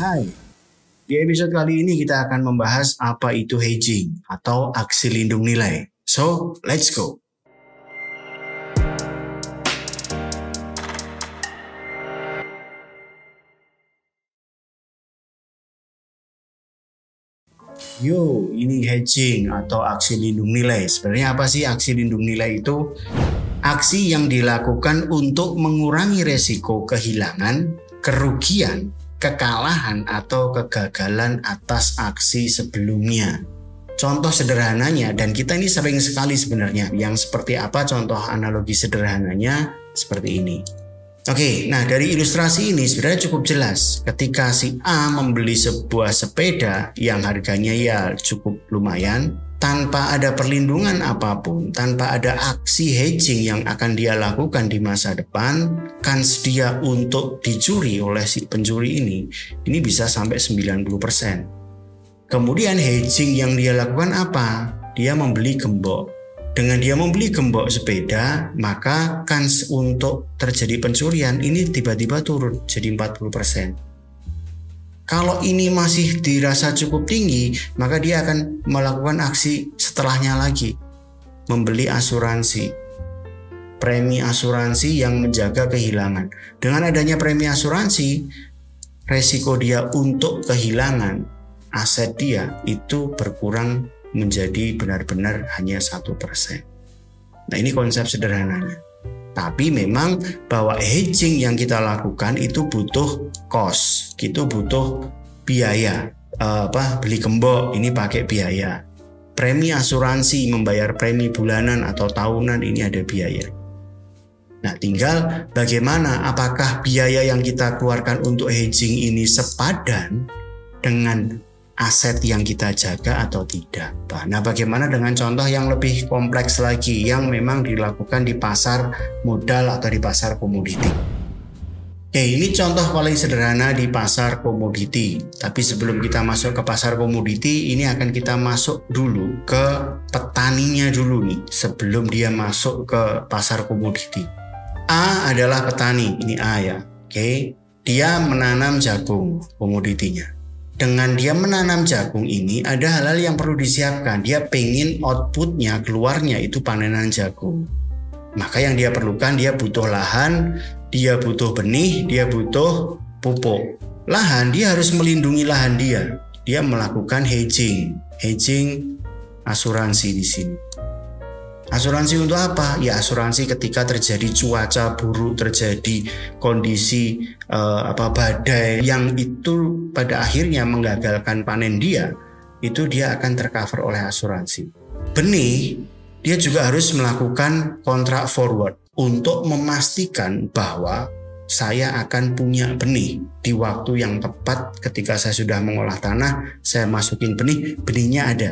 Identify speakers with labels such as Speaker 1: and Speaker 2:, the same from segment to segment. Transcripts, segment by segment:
Speaker 1: Hai, di episode kali ini kita akan membahas apa itu hedging atau aksi lindung nilai. So, let's go. Yo, ini hedging atau aksi lindung nilai. Sebenarnya apa sih aksi lindung nilai itu? Aksi yang dilakukan untuk mengurangi resiko kehilangan, kerugian, kekalahan atau kegagalan atas aksi sebelumnya. Contoh sederhananya, dan kita ini sering sekali sebenarnya, yang seperti apa contoh analogi sederhananya seperti ini. Oke, nah dari ilustrasi ini sebenarnya cukup jelas. Ketika si A membeli sebuah sepeda yang harganya ya cukup lumayan, tanpa ada perlindungan apapun, tanpa ada aksi hedging yang akan dia lakukan di masa depan, kans dia untuk dicuri oleh si pencuri ini bisa sampai 90%. Kemudian hedging yang dia lakukan apa? Dia membeli gembok. Dengan dia membeli gembok sepeda, maka kans untuk terjadi pencurian ini tiba-tiba turun jadi 40%. Kalau ini masih dirasa cukup tinggi, maka dia akan melakukan aksi setelahnya lagi. Membeli asuransi. Premi asuransi yang menjaga kehilangan. Dengan adanya premi asuransi, resiko dia untuk kehilangan aset dia itu berkurang menjadi benar-benar hanya 1%. Nah, ini konsep sederhananya. Tapi memang bahwa hedging yang kita lakukan itu butuh cost, itu butuh biaya. Beli gembok ini pakai biaya. Premi asuransi, membayar premi bulanan atau tahunan ini ada biaya. Nah, tinggal bagaimana apakah biaya yang kita keluarkan untuk hedging ini sepadan dengan aset yang kita jaga atau tidak. Nah, bagaimana dengan contoh yang lebih kompleks lagi yang memang dilakukan di pasar modal atau di pasar komoditi. Oke, ini contoh paling sederhana di pasar komoditi. Tapi sebelum kita masuk ke pasar komoditi, ini akan kita masuk dulu ke petaninya dulu nih, sebelum dia masuk ke pasar komoditi. A adalah petani, ini A ya. Oke, dia menanam jagung komoditinya. Dengan dia menanam jagung ini ada hal-hal yang perlu disiapkan. Dia pengen outputnya, keluarnya itu panenan jagung. Maka yang dia perlukan, dia butuh lahan, dia butuh benih, dia butuh pupuk. Lahan, dia harus melindungi lahan dia. Dia melakukan hedging asuransi di sini. Asuransi untuk apa? Ya asuransi ketika terjadi cuaca buruk, terjadi kondisi badai yang itu pada akhirnya menggagalkan panen dia, itu dia akan tercover oleh asuransi. Benih, dia juga harus melakukan kontrak forward untuk memastikan bahwa saya akan punya benih di waktu yang tepat. Ketika saya sudah mengolah tanah, saya masukin benih, benihnya ada.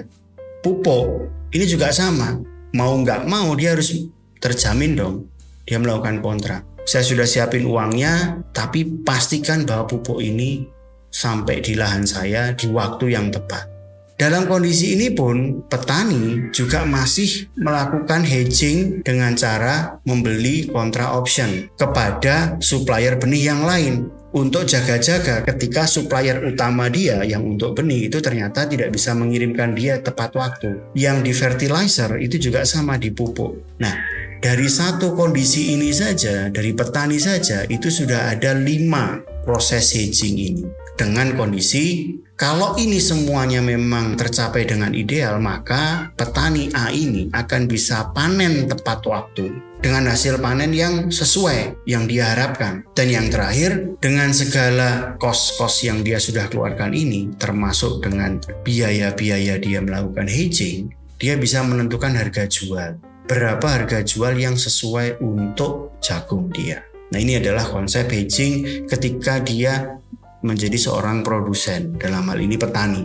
Speaker 1: Pupuk, ini juga sama. Mau nggak mau dia harus terjamin dong, dia melakukan kontrak. Saya sudah siapin uangnya, tapi pastikan bahwa pupuk ini sampai di lahan saya di waktu yang tepat. Dalam kondisi ini pun petani juga masih melakukan hedging dengan cara membeli kontra option kepada supplier benih yang lain. Untuk jaga-jaga ketika supplier utama dia yang untuk benih itu ternyata tidak bisa mengirimkan dia tepat waktu. Yang di fertilizer itu juga sama di pupuk. Nah, dari satu kondisi ini saja, dari petani saja itu sudah ada 5 proses hedging ini. Dengan kondisi kalau ini semuanya memang tercapai dengan ideal, maka petani A ini akan bisa panen tepat waktu dengan hasil panen yang sesuai yang dia harapkan. Dan yang terakhir, dengan segala kos-kos yang dia sudah keluarkan ini, termasuk dengan biaya-biaya dia melakukan hedging, dia bisa menentukan harga jual. Berapa harga jual yang sesuai untuk jagung dia. Nah, ini adalah konsep hedging ketika dia menjadi seorang produsen, dalam hal ini petani.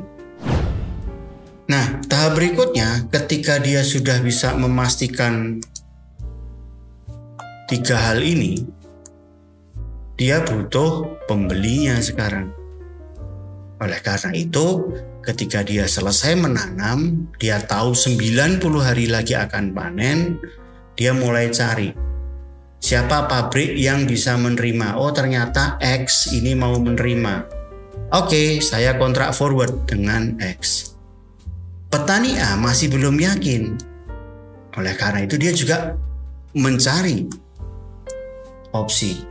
Speaker 1: Nah, tahap berikutnya ketika dia sudah bisa memastikan 3 hal ini, dia butuh pembelinya sekarang. Oleh karena itu, ketika dia selesai menanam, dia tahu 90 hari lagi akan panen, dia mulai cari siapa pabrik yang bisa menerima. Oh, ternyata X ini mau menerima. Oke, saya kontrak forward dengan X. Petani A masih belum yakin. Oleh karena itu dia juga mencari opsi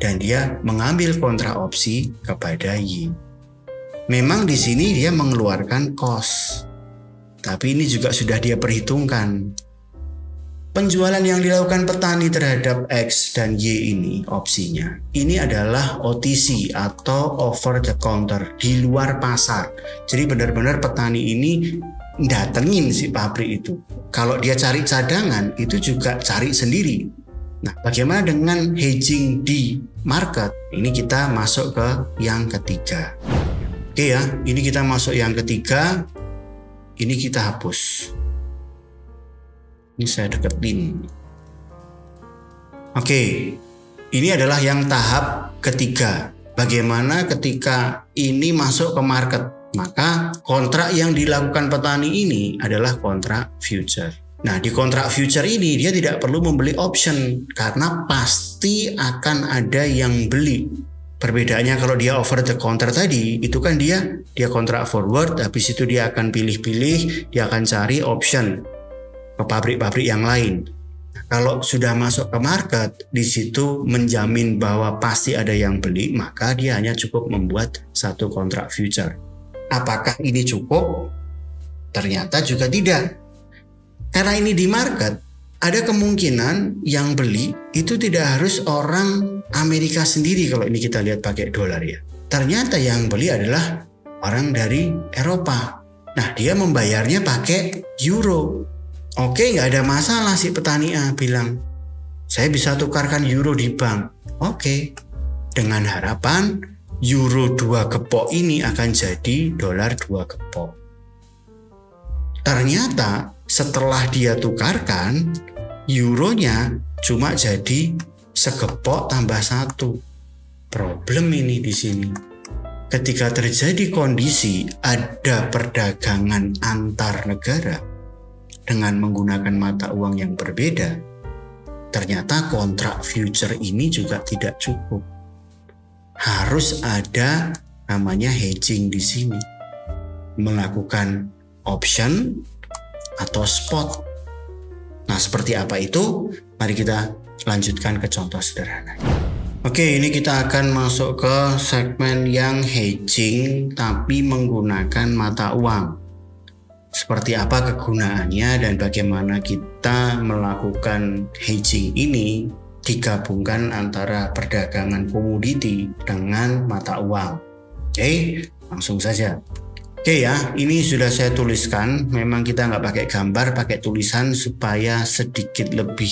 Speaker 1: dan dia mengambil kontrak opsi kepada Y. Memang di sini dia mengeluarkan cost. Tapi ini juga sudah dia perhitungkan. Penjualan yang dilakukan petani terhadap X dan Y ini opsinya, ini adalah OTC atau over the counter, di luar pasar. Jadi benar-benar petani ini datengin si pabrik itu. Kalau dia cari cadangan itu juga cari sendiri. Nah, bagaimana dengan hedging di market? Ini kita masuk ke yang ketiga. Oke ya, ini kita masuk yang ketiga. Ini kita hapus. Ini saya deketin. Oke, ini adalah yang tahap ketiga. Bagaimana ketika ini masuk ke market? Maka kontrak yang dilakukan petani ini adalah kontrak future. Nah, di kontrak future ini dia tidak perlu membeli option karena pasti akan ada yang beli. Perbedaannya kalau dia over the counter tadi, itu kan dia kontrak forward, habis itu dia akan pilih-pilih, dia akan cari option ke pabrik-pabrik yang lain. Kalau sudah masuk ke market, di situ menjamin bahwa pasti ada yang beli, maka dia hanya cukup membuat satu kontrak future. Apakah ini cukup? Ternyata juga tidak. Karena ini di market, ada kemungkinan yang beli itu tidak harus orang Amerika sendiri kalau ini kita lihat pakai dolar ya. Ternyata yang beli adalah orang dari Eropa. Nah, dia membayarnya pakai euro. Oke, nggak ada masalah si petani A bilang, saya bisa tukarkan euro di bank. Oke, dengan harapan euro 2 gepok ini akan jadi dolar 2 gepok. Ternyata setelah dia tukarkan, euronya cuma jadi segepok tambah 1. Problem ini di sini. Ketika terjadi kondisi ada perdagangan antar negara dengan menggunakan mata uang yang berbeda, ternyata kontrak future ini juga tidak cukup. Harus ada namanya hedging di sini. Melakukan option atau spot. Nah, seperti apa itu? Mari kita lanjutkan ke contoh sederhana. Oke, ini kita akan masuk ke segmen yang hedging tapi menggunakan mata uang. Seperti apa kegunaannya dan bagaimana kita melakukan hedging ini digabungkan antara perdagangan komoditi dengan mata uang. Oke, langsung saja. Oke ya, ini sudah saya tuliskan. Memang kita nggak pakai gambar, pakai tulisan supaya sedikit lebih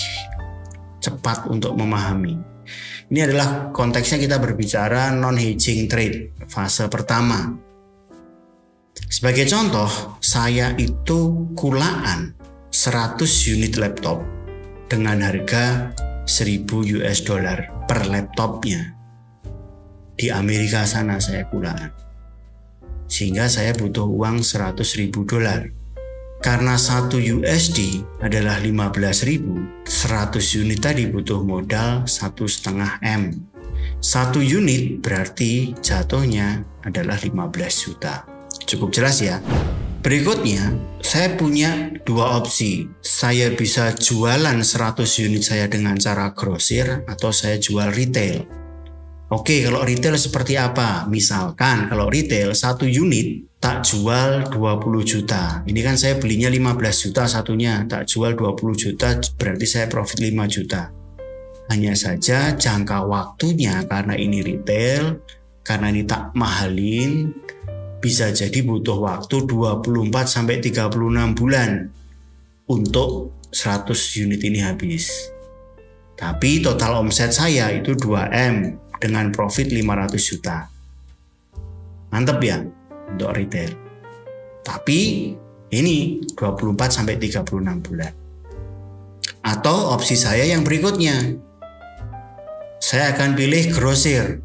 Speaker 1: cepat untuk memahami. Ini adalah konteksnya kita berbicara non-hedging trade, fase pertama. Sebagai contoh, saya itu kulaan 100 unit laptop dengan harga 1000 US dollar per laptopnya. Di Amerika sana saya kulaan. Sehingga saya butuh uang 100.000 dolar. Karena 1 USD adalah 15.000, 100 unit tadi butuh modal 1,5 M. 1 unit berarti jatuhnya adalah 15 juta. Cukup jelas ya. Berikutnya, saya punya dua opsi. Saya bisa jualan 100 unit saya dengan cara grosir atau saya jual retail. Oke, kalau retail seperti apa? Misalkan kalau retail 1 unit tak jual 20 juta. Ini kan saya belinya 15 juta satunya, tak jual 20 juta berarti saya profit 5 juta. Hanya saja jangka waktunya karena ini retail, karena ini tak mahalin, bisa jadi butuh waktu 24-36 bulan untuk 100 unit ini habis. Tapi total omset saya itu 2M dengan profit 500 juta. Mantap ya untuk retail. Tapi ini 24-36 bulan. Atau opsi saya yang berikutnya. Saya akan pilih grosir.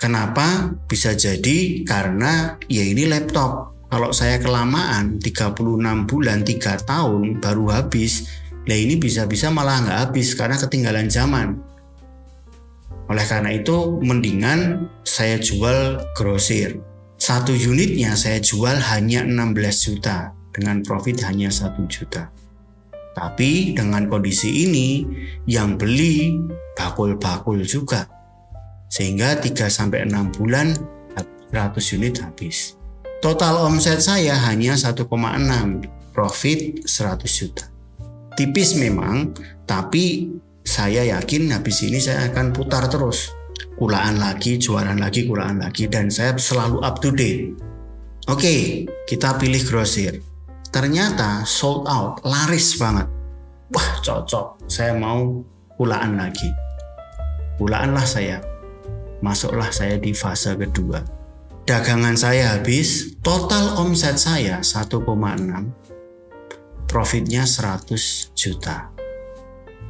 Speaker 1: Kenapa? Bisa jadi karena ya ini laptop. Kalau saya kelamaan 36 bulan 3 tahun baru habis, nah ini bisa-bisa malah nggak habis karena ketinggalan zaman. Oleh karena itu mendingan saya jual grosir. 1 unitnya saya jual hanya 16 juta dengan profit hanya 1 juta. Tapi dengan kondisi ini yang beli bakul-bakul juga. Sehingga 3-6 bulan 100 unit habis. Total omset saya hanya 1,6, profit 100 juta. Tipis memang, tapi saya yakin habis ini saya akan putar terus. Kulaan lagi, jualan lagi, kulaan lagi, dan saya selalu up to date. Oke, kita pilih grosir. Ternyata sold out, laris banget. Wah, cocok, saya mau kulaan lagi. Kulaanlah saya. Masuklah saya di fase kedua. Dagangan saya habis, total omset saya 1,6, profitnya 100 juta.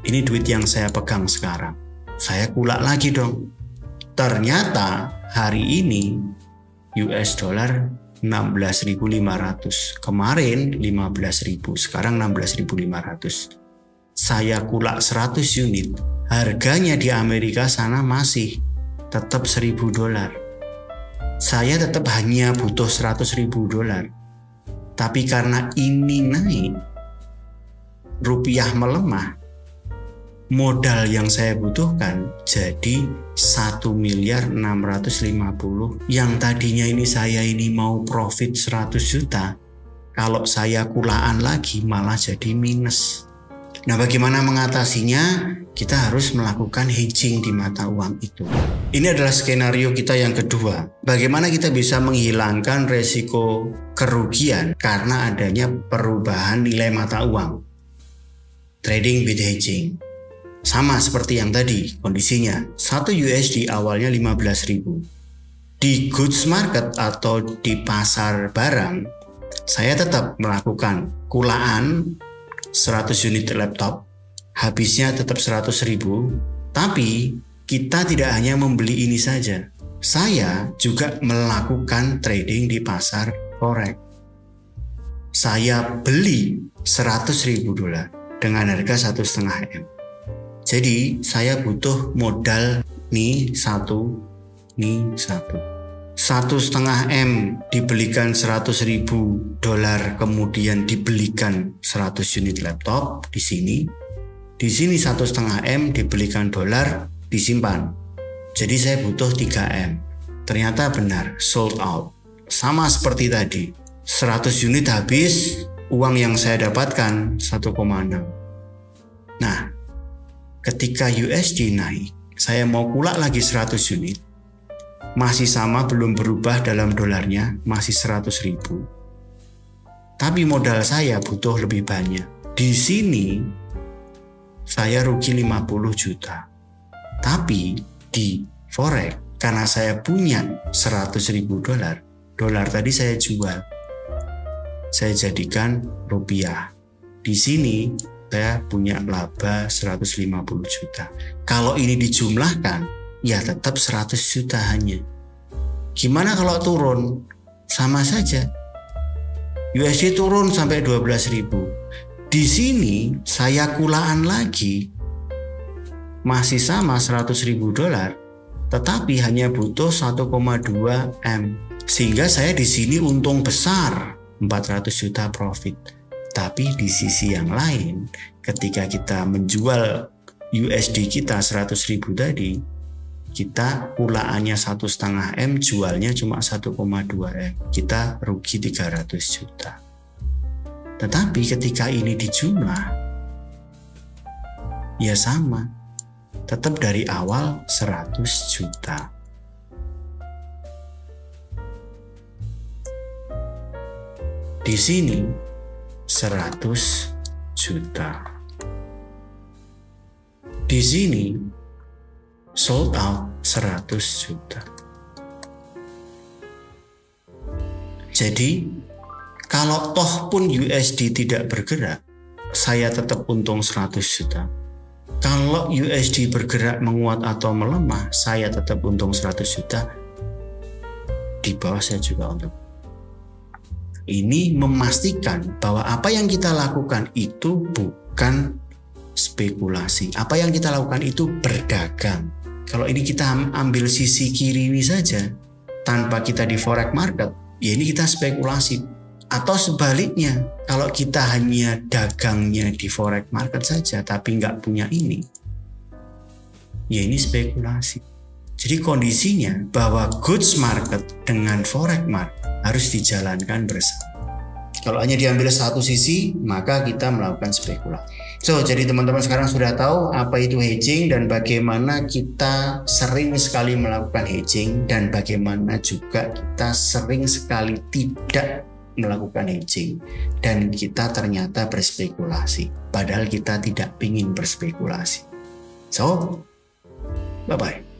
Speaker 1: Ini duit yang saya pegang sekarang. Saya kulak lagi dong. Ternyata hari ini US dollar 16.500. Kemarin 15.000, sekarang 16.500. Saya kulak 100 unit. Harganya di Amerika sana masih tetap $1.000. Saya tetap hanya butuh $100.000. Tapi karena ini naik, rupiah melemah, modal yang saya butuhkan jadi 1.650.000. Yang tadinya saya mau profit 100 juta, kalau saya kulaan lagi malah jadi minus. Nah, bagaimana mengatasinya? Kita harus melakukan hedging di mata uang itu. Ini adalah skenario kita yang kedua. Bagaimana kita bisa menghilangkan resiko kerugian karena adanya perubahan nilai mata uang. Trading with hedging. Sama seperti yang tadi kondisinya. 1 USD awalnya 15.000. Di goods market atau di pasar barang, saya tetap melakukan kulaan 100 unit laptop, habisnya tetap 100.000, tapi kita tidak hanya membeli ini saja. Saya juga melakukan trading di pasar forex. Saya beli $100.000 dengan harga 1,5 M. Jadi saya butuh modal nih 1, 1,5 M dibelikan $100.000, kemudian dibelikan 100 unit laptop di sini. Di sini 1,5 M dibelikan dolar, disimpan. Jadi saya butuh 3 M. Ternyata benar, sold out. Sama seperti tadi, 100 unit habis, uang yang saya dapatkan 1,6. Nah, ketika USD naik, saya mau kulak lagi 100 unit. Masih sama, belum berubah dalam dolarnya, masih 100.000. Tapi modal saya butuh lebih banyak. Di sini saya rugi 50 juta. Tapi di forex, karena saya punya $100.000, dolar tadi saya jual. Saya jadikan rupiah. Di sini saya punya laba 150 juta. Kalau ini dijumlahkan, ya tetap 100 juta hanya. Gimana kalau turun? Sama saja. USD turun sampai 12.000. Di sini saya kulaan lagi. Masih sama $100.000, tetapi hanya butuh 1,2 M. Sehingga saya di sini untung besar, 400 juta profit. Tapi di sisi yang lain, ketika kita menjual USD kita 100.000 tadi, kita kulaannya 1,5 M, jualnya cuma 1,2 M. Kita rugi 300 juta. Tetapi ketika ini dijumlah, ya sama. Tetap dari awal 100 juta. Di sini 100 juta. Di sini sold out 100 juta. Jadi kalau toh pun USD tidak bergerak, saya tetap untung 100 juta. Kalau USD bergerak menguat atau melemah, saya tetap untung 100 juta. Di bawah saya juga untung. Ini memastikan bahwa apa yang kita lakukan itu bukan spekulasi. Apa yang kita lakukan itu berdagang. Kalau ini kita ambil sisi kiri ini saja, tanpa kita di forex market, ya ini kita spekulasi. Atau sebaliknya, kalau kita hanya dagangnya di forex market saja, tapi nggak punya ini, ya ini spekulasi. Jadi kondisinya bahwa goods market dengan forex market harus dijalankan bersama. Kalau hanya diambil satu sisi, maka kita melakukan spekulasi. So, jadi teman-teman sekarang sudah tahu apa itu hedging dan bagaimana kita sering sekali melakukan hedging dan bagaimana juga kita sering sekali tidak melakukan hedging dan kita ternyata berspekulasi padahal kita tidak ingin berspekulasi. So, bye-bye.